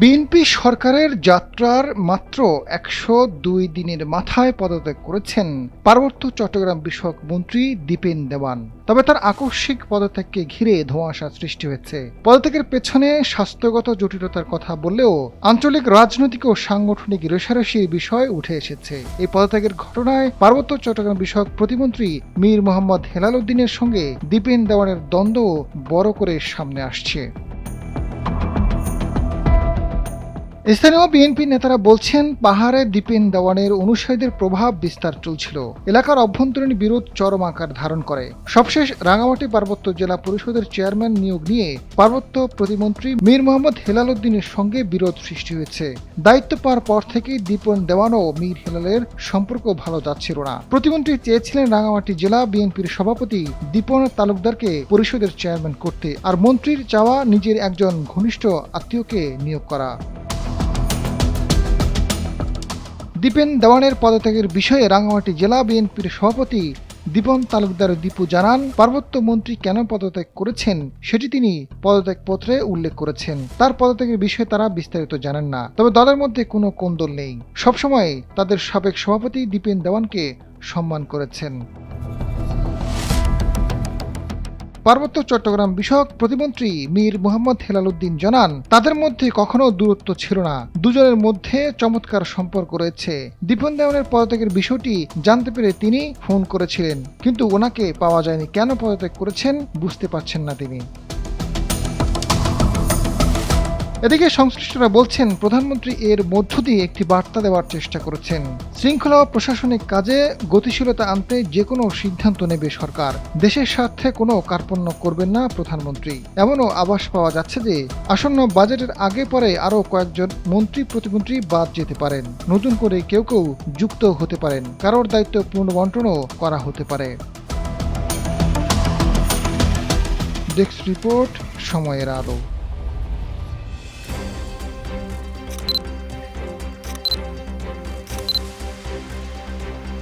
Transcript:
BNP সরকারের যাত্রার মাত্র ১০২ দিনের মাথায় পদত্যাগ করেছেন পার্বত্য চট্টগ্রাম বিষয়ক মন্ত্রী দীপেন দেওয়ান। তবে তার আকস্মিক পদত্যাগকে ঘিরে ধোঁয়াশা সৃষ্টি হয়েছে। পদত্যাগের পেছনে স্বাস্থ্যগত জটিলতার কথা বললেও আঞ্চলিক রাজনৈতিক ও সাংগঠনিক রেষারেষির বিষয় উঠে এসেছে। এই পদত্যাগের ঘটনায় পার্বত্য চট্টগ্রাম বিষয়ক প্রতিমন্ত্রী মীর মোহাম্মদ হেলাল উদ্দিনের সঙ্গে দীপেন দেওয়ানের দ্বন্দ্ব বড় করে সামনে আসছে। স্থানীয় বিএনপি নেতারা বলছেন, পাহাড়ে দীপেন দেওয়ানের অনুসারীদের প্রভাব বিস্তার চলছিল। এলাকার অভ্যন্তরীণ বিরোধ চরম আকার ধারণ করে। সবশেষ রাঙামাটি পার্বত্য জেলা পরিষদের চেয়ারম্যান নিয়োগ নিয়ে পার্বত্য প্রতিমন্ত্রী মীর মোহাম্মদ হেলাল উদ্দিনের সঙ্গে বিরোধ সৃষ্টি হয়েছে। দায়িত্ব পাওয়ার পর থেকেই দীপেন দেওয়ান ও মীর হেলালের সম্পর্ক ভালো যাচ্ছিল না। প্রতিমন্ত্রী চেয়েছিলেন রাঙামাটি জেলা বিএনপির সভাপতি দীপন তালুকদারকে পরিষদের চেয়ারম্যান করতে, আর মন্ত্রীর চাওয়া নিজের একজন ঘনিষ্ঠ আত্মীয়কে নিয়োগ করা। দীপেন দেওয়ানের পদত্যাগের বিষয়ে রাঙামাটি জেলা বিএনপির সভাপতি দীপন তালুকদার দীপু জানান, পার্বত্য মন্ত্রী কেন পদত্যাগ করেছেন সেটি তিনি পদত্যাগপত্রে উল্লেখ করেছেন। তার পদত্যাগের বিষয়ে তারা বিস্তারিত জানেন না। তবে দলের মধ্যে কোনো কোন্দল নেই। সবসময় তাদের সাবেক সভাপতি দীপেন দেওয়ানকে সম্মান করেছেন। পার্বত্য চট্টগ্রাম বিষয়ক প্রতিমন্ত্রী মীর মোহাম্মদ হেলাল উদ্দিন জানান, তাদের মধ্যে কখনো দূরত্ব ছিল না। দুজনের মধ্যে চমৎকার সম্পর্ক রয়েছে। দীপেন দেওয়ানের পদত্যাগের বিষয়টি জানতে পেরে তিনি ফোন করেছিলেন, কিন্তু ওনাকে পাওয়া যায়নি। কেন পদত্যাগ করেছেন বুঝতে পারছেন না তিনি। এদিকে সংশ্লিষ্টরা বলছেন, প্রধানমন্ত্রী এর মধ্য দিয়ে একটি বার্তা দেওয়ার চেষ্টা করেছেন। শৃঙ্খলা ও প্রশাসনিক কাজে গতিশীলতা আনতে যে কোনো সিদ্ধান্ত নেবে সরকার। দেশের স্বার্থে কোনো কার্পণ্য করবেন না প্রধানমন্ত্রী। এমনও আভাস পাওয়া যাচ্ছে যে আসন্ন বাজেটের আগে পরে আরও কয়েকজন মন্ত্রী প্রতিমন্ত্রী বাদ যেতে পারেন। নতুন করে কেউ কেউ যুক্ত হতে পারেন। কারোর দায়িত্ব পুনর্বন্টনও করা হতে পারে। ডেস্ক রিপোর্ট, সময়ের আলো।